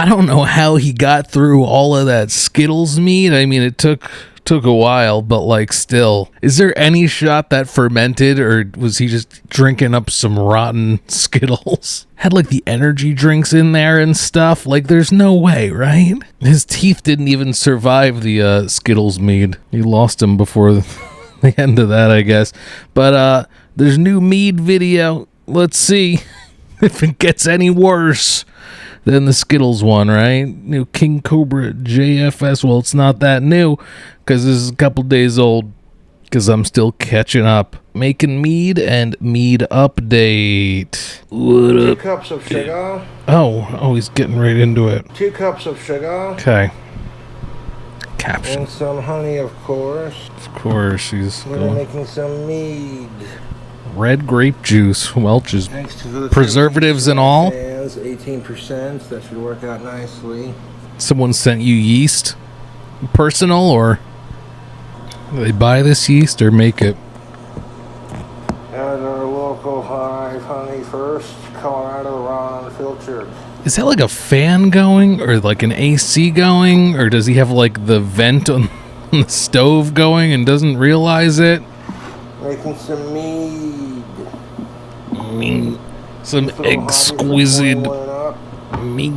I don't know how he got through all of that Skittles mead. I mean, it took a while, but like still. Is there any shot that fermented, or was he just drinking up some rotten Skittles? Had like the energy drinks in there and stuff. Like there's no way, right? His teeth didn't even survive the Skittles mead. He lost them before the end of that, I guess. But there's new mead video. Let's see if it gets any worse than the Skittles one, right? New KingCobraJFS. Well, it's not that new because this is a couple days old because I'm still catching up. Making mead and mead update. What up? 2 cups of sugar. Oh, he's getting right into it. 2 cups of sugar. Okay. Caption. And some honey, of course. Of course, he's We're making some mead. Red grape juice, Welch's. Thanks to the Preservatives and all. 18%. That should work out nicely. Someone sent you yeast? Personal, or do they buy this yeast or make it? Add our local hive honey first. Colorado raw unfiltered. Is that like a fan going, or like an AC going, or does he have like the vent on the stove going and doesn't realize it? Making some mead. Some exquisite mead.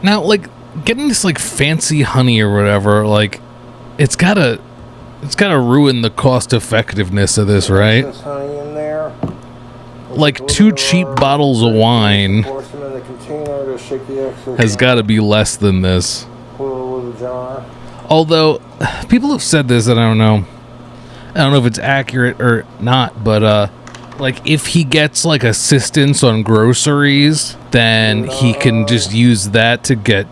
Now, like, getting this like fancy honey or whatever, like, it's gotta ruin the cost effectiveness of this, right? Honey in there. Like 2 cheap bottles of wine Force them in the container to shake the extra. has got to be less than this. With a jar. Although people have said this, and I don't know if it's accurate or not, but like if he gets like assistance on groceries, then he can just use that to get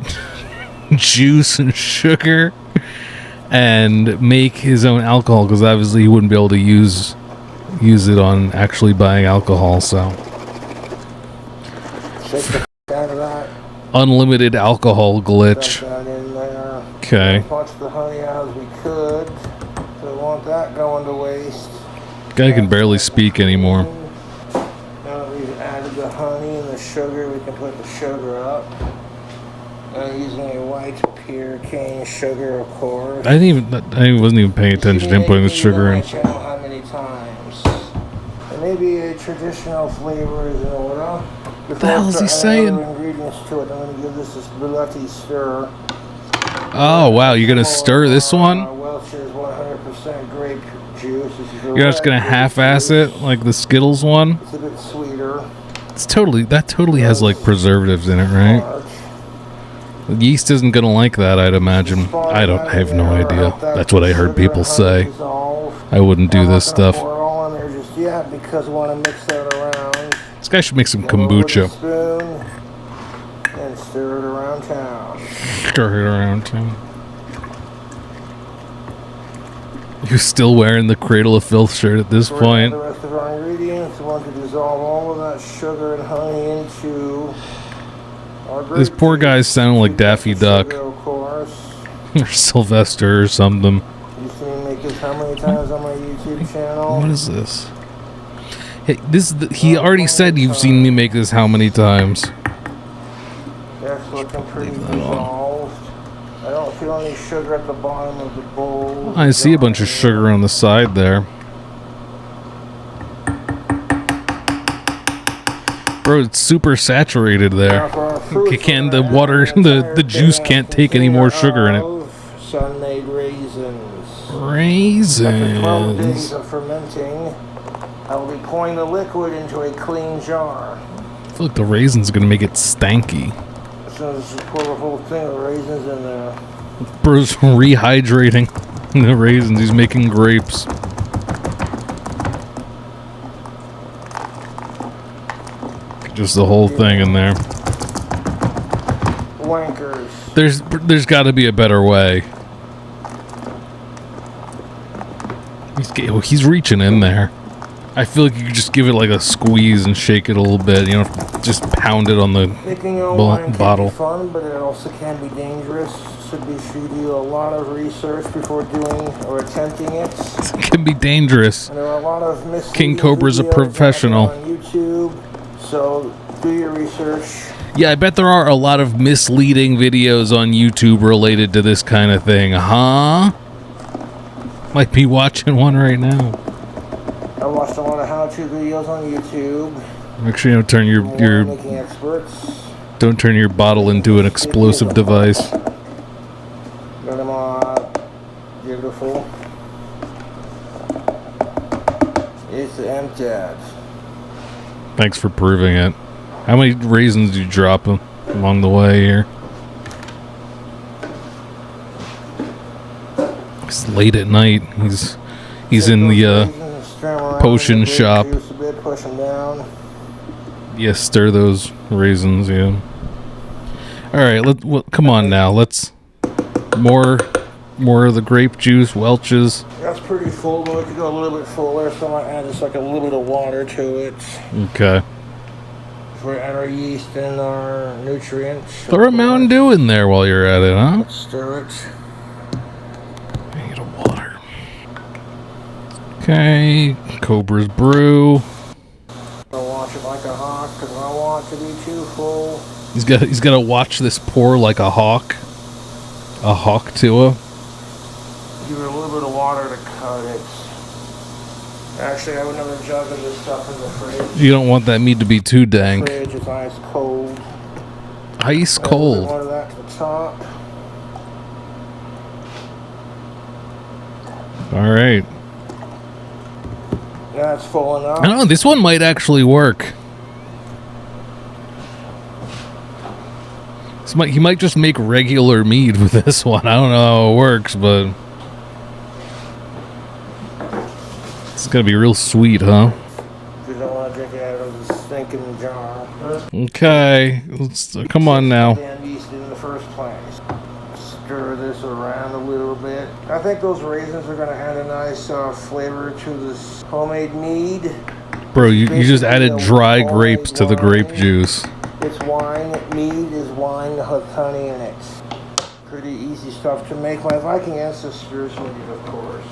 juice and sugar and make his own alcohol, because obviously he wouldn't be able to use it on actually buying alcohol. So Shake the out of that. unlimited alcohol glitch. That in there. Okay. Punch the honey out as we could. Don't want that going to waste. Guy can barely speak anymore. Now that we've added the honey and the sugar, we can put the sugar up. Using a white pure cane sugar, of course. I wasn't even paying attention to him putting the sugar in. How many times? And maybe a traditional flavor is in order. What the hell is he saying? Ingredients to it. I'm going to give this a spaghetti stir. Oh wow, you're gonna stir this one? Welch's 100% grape juice. You're just gonna half-ass it like the Skittles one? It's a bit sweeter. That totally has like preservatives in it, right? The yeast isn't gonna like that, I'd imagine. I have no idea. That's what I heard people say. I wouldn't do this stuff. All in there just yet because I want to mix that around. This guy should make some kombucha. Spoon and stir it around town. Stir it around town. You're still wearing the Cradle of Filth shirt at this point. The rest of our ingredients. I want to dissolve all of that sugar and honey into our grape This poor guy's sounding like Daffy Duck. Sugar, of course. Or Sylvester or something. You've seen me make this how many times on my YouTube channel? What is this? Hey, he already said you've seen me make this how many times? That's looking pretty dissolved. I don't feel any sugar at the bottom of the bowl. I see a bunch of sugar on the side there. Bro, it's super saturated there. The juice can't take any more sugar in it. Sun-made raisins. Raisins. After 12 days of fermenting, I will be pouring the liquid into a clean jar. I feel like the raisins are gonna make it stanky. So just pour the whole thing of raisins in there. Bro's rehydrating the raisins. He's making grapes. Just the whole thing in there. Wankers. There's got to be a better way. He's reaching in there. I feel like you could just give it like a squeeze and shake it a little bit. You know, just pound it on the bottle. Can be fun, but it also can be dangerous. Should do a lot of research before doing or attempting it. It can be dangerous. And there are a lot of King Cobra's a professional. On YouTube, So do your research. Yeah, I bet there are a lot of misleading videos on YouTube related to this kind of thing, huh? Might be watching one right now. I watched a lot of how-to videos on YouTube. Make sure you don't turn your making experts. don't turn your bottle into an explosive device. Got them beautiful. It's emptied. Thanks for proving it. How many raisins do you drop along the way here? It's late at night. He's in the potion shop. Push them down. Yeah, stir those raisins. Yeah. All right. Come on now. Let's more of the grape juice. Welch's. That's pretty full, but we could go a little bit fuller, so I might add just like a little bit of water to it. Okay. We add our yeast and our nutrients. Throw a Mountain Dew in there while you're at it, huh? Let's stir it. I need a water. Okay, Cobra's Brew. Don't watch it like a hawk, because I don't want it to be too full. He's got to watch this pour like a hawk. A hawk to her. Give it a little bit of water to cut it. Actually, I would never jug of this stuff in the fridge. You don't want that meat to be too dank. The fridge is ice cold. Ice cold. More of that to the top. All right. That's full enough. I don't know. This one might actually work. He might just make regular mead with this one. I don't know how it works, but it's gonna be real sweet, huh? You don't want to drink it out of the stinking jar. Okay, come on now. Damn yeast in the first place. Stir this around a little bit. I think those raisins are gonna add a nice flavor to this homemade mead. Bro, you just added dry grapes to the grape juice. It's wine. Mead is wine with honey in it. Pretty easy stuff to make. My Viking ancestors made it, of course.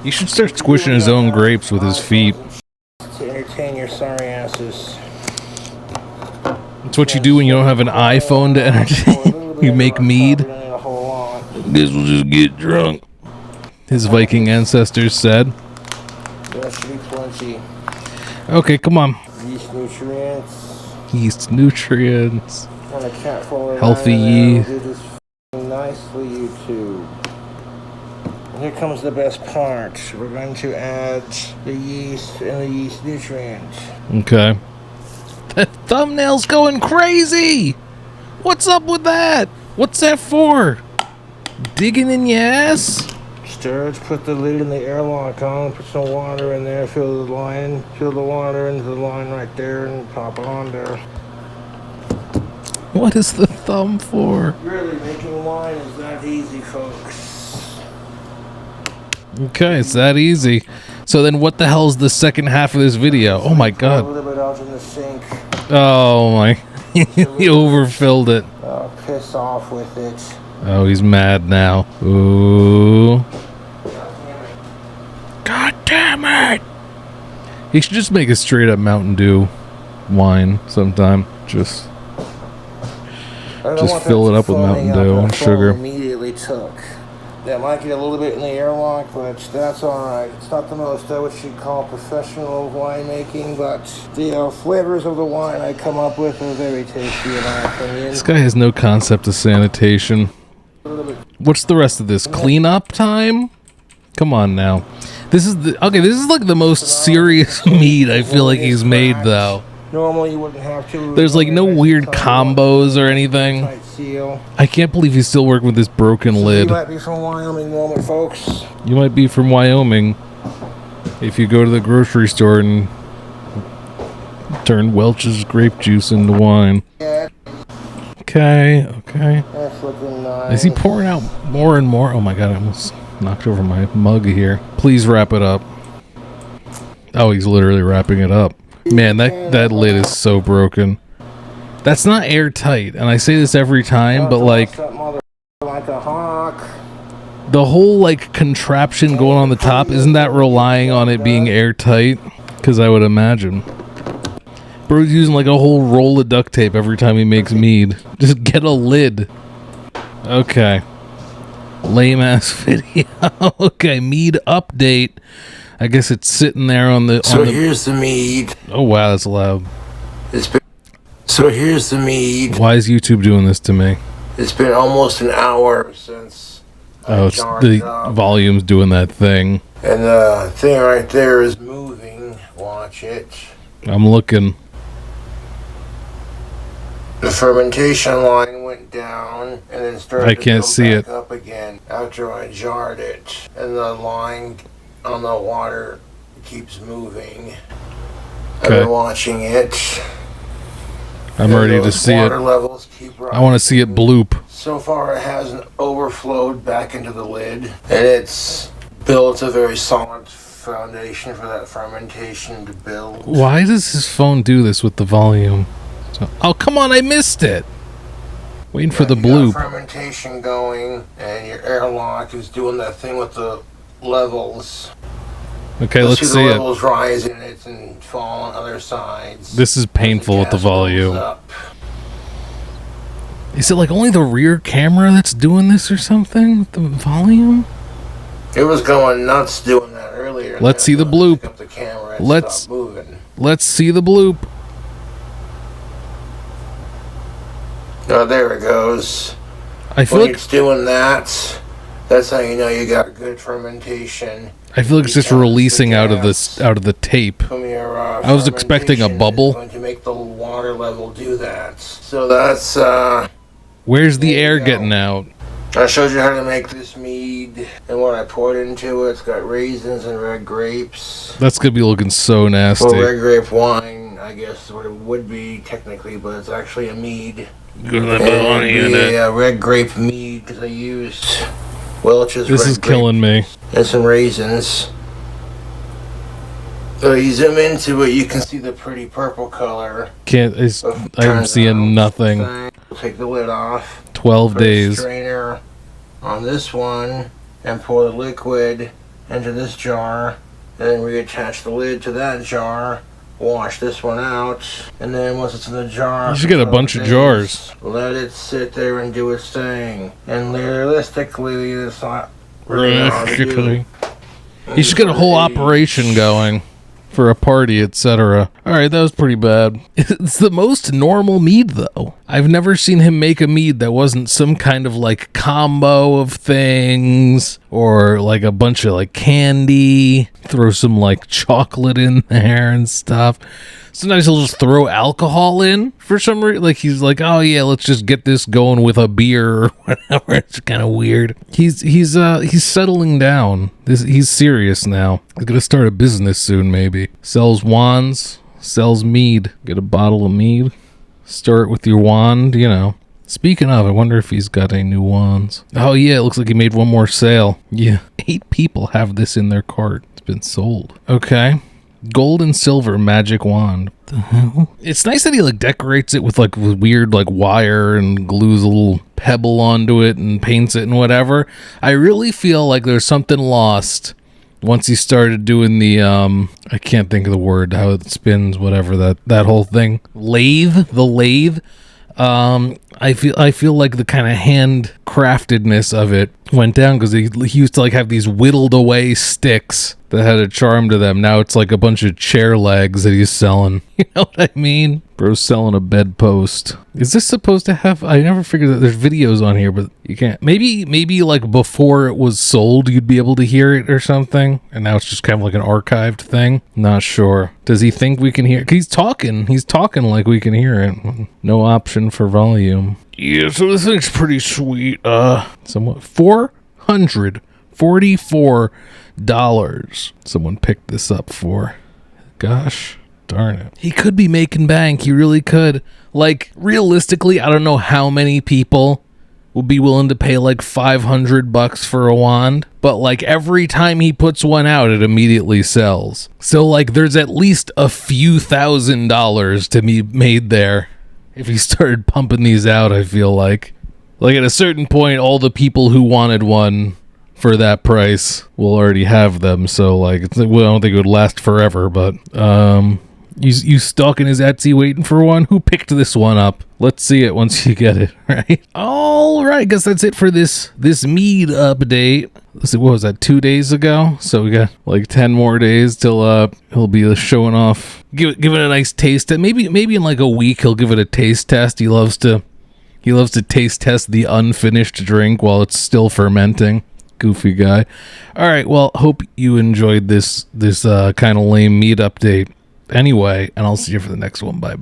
You should start squishing his own grapes with his feet. To entertain your sorry asses. That's what you do when you don't have an iPhone to entertain. You make mead. Guess we'll just get drunk. His Viking ancestors said. There should be plenty. Okay, come on. Yeast nutrients. Yeast nutrients. And a cat full of healthy yeast. Do this nicely, YouTube. Here comes the best part. We're going to add the yeast and the yeast nutrients. Okay. That thumbnail's going crazy! What's up with that? What's that for? Digging in your ass? Stir it, put the lid in the airlock on, put some water in there, fill the line, fill the water into the line right there, and pop it on there. What is the thumb for? Really, making wine is that easy, folks. Okay, it's that easy. So then what the hell is the second half of this video? Oh my god. A little bit out in the sink. Oh my. He overfilled it. Oh, piss off with it. Oh, he's mad now. Ooh. God damn it! He should just make a straight up Mountain Dew wine sometime. Just fill it up with Mountain Dew and sugar. Immediately took. That might get a little bit in the airlock, but that's alright. It's not the most what you'd call professional winemaking, but the flavors of the wine I come up with are very tasty in my opinion. This guy has no concept of sanitation. What's the rest of this? Cleanup time? Come on now. This is like the most serious mead I feel like he's made though. Normally you wouldn't have to. There's like no weird combos or anything. I can't believe he's still working with this broken lid. You might be from Wyoming, moment, folks. You might be from Wyoming if you go to the grocery store and turn Welch's grape juice into wine. Yeah. Okay. That's looking nice. Is he pouring out more and more? Oh my god, I almost knocked over my mug here. Please wrap it up. Oh, he's literally wrapping it up. Man, that lid is so broken. That's not airtight, and I say this every time, but like a hawk. The whole like contraption going on the top, isn't that relying on it being airtight? Because I would imagine. Bro's using like a whole roll of duct tape every time he makes mead. Just get a lid. Okay. Lame ass video. Okay, mead update. I guess it's sitting there on the. So here's the mead. Oh wow, that's loud. So here's the mead. Why is YouTube doing this to me? It's been almost an hour since. Oh, it's the volume's doing that thing. And the thing right there is moving. Watch it. I'm looking. The fermentation line went down and then started I can't to see come back it. up again after I jarred it. And the line on the water keeps moving. I've been watching it. I'm ready to see it. Levels keep rising. I want to see it bloop. So far it hasn't overflowed back into the lid. And it's built a very solid foundation for that fermentation to build. Why does his phone do this with the volume? Oh, come on, I missed it. Waiting for the bloop. Fermentation going, and your airlock is doing that thing with the levels. Okay, let's see the it. levels rise in it and fall on other sides. This is painful with the volume. Is it like only the rear camera that's doing this or something with the volume? It was going nuts doing that earlier. Let's see the bloop. Let's see the bloop. Oh, there it goes. I feel when like it's doing that, that's how you know you got good fermentation. I feel like it's just releasing out of the tape. From your, I was expecting a bubble. Going to make the water level do that. So that's where's the air getting out? I showed you how to make this mead and what I poured into it. It's got raisins and red grapes. That's gonna be looking so nasty. Well, red grape wine, I guess, what it would be technically, but it's actually a mead. Yeah, red grape mead because I used Welch's. This is killing me. And some raisins. So you zoom into it, you can see the pretty purple color. I'm seeing nothing. We'll take the lid off. 12 days. Strainer on this one and pour the liquid into this jar, and then reattach the lid to that jar. Wash this one out, and then once it's in the jar, you should get a bunch of jars. Let it sit there and do its thing. And realistically, it's not really hard to do. You should get a whole operation going for a party, etc. Alright, that was pretty bad. It's the most normal mead, though. I've never seen him make a mead that wasn't some kind of like combo of things, or like a bunch of like candy, throw some like chocolate in there and stuff. Sometimes he'll just throw alcohol in for some reason. Like he's like, oh yeah, let's just get this going with a beer or whatever. It's kind of weird. He's settling down. He's serious now. He's gonna start a business soon, maybe. Sells wands, sells mead. Get a bottle of mead, stir it with your wand, you know. Speaking of, I wonder if he's got any new wands. Oh yeah, it looks like he made one more sale. Yeah, 8 people have this in their cart. It's been sold. Okay. Gold and silver magic wand. What the hell? It's nice that he like decorates it with like weird like wire and glues a little pebble onto it and paints it and whatever. I really feel like there's something lost once he started doing the I can't think of the word, how it spins, whatever, that whole thing. The lathe. I feel like the kind of handcraftedness of it went down because he used to like have these whittled away sticks that had a charm to them. Now it's like a bunch of chair legs that he's selling. You know what I mean? Bro's selling a bedpost. Is this supposed to have? I never figured that there's videos on here, but you can't. Maybe like before it was sold, you'd be able to hear it or something, and now it's just kind of like an archived thing. Not sure. Does he think we can hear? He's talking like we can hear it. No option for volume. Yeah, so this thing's pretty sweet. Somewhat $444. Someone picked this up for. Gosh darn it. He could be making bank. He really could. Like, realistically, I don't know how many people would be willing to pay like $500 for a wand, but like every time he puts one out, it immediately sells. So like there's at least a few $1,000s to be made there if he started pumping these out. I feel like at a certain point, all the people who wanted one for that price will already have them. So like, I don't think it would last forever, but You stalking his Etsy waiting for one? Who picked this one up? Let's see it once you get it, right? All right, guess that's it for this mead update. Let's see, what was that, 2 days ago? So we got like 10 more days till he'll be showing off, give it a nice taste. Maybe in like a week he'll give it a taste test. He loves to taste test the unfinished drink while it's still fermenting. Goofy guy. All right, well, hope you enjoyed this kind of lame mead update. Anyway, and I'll see you for the next one. Bye.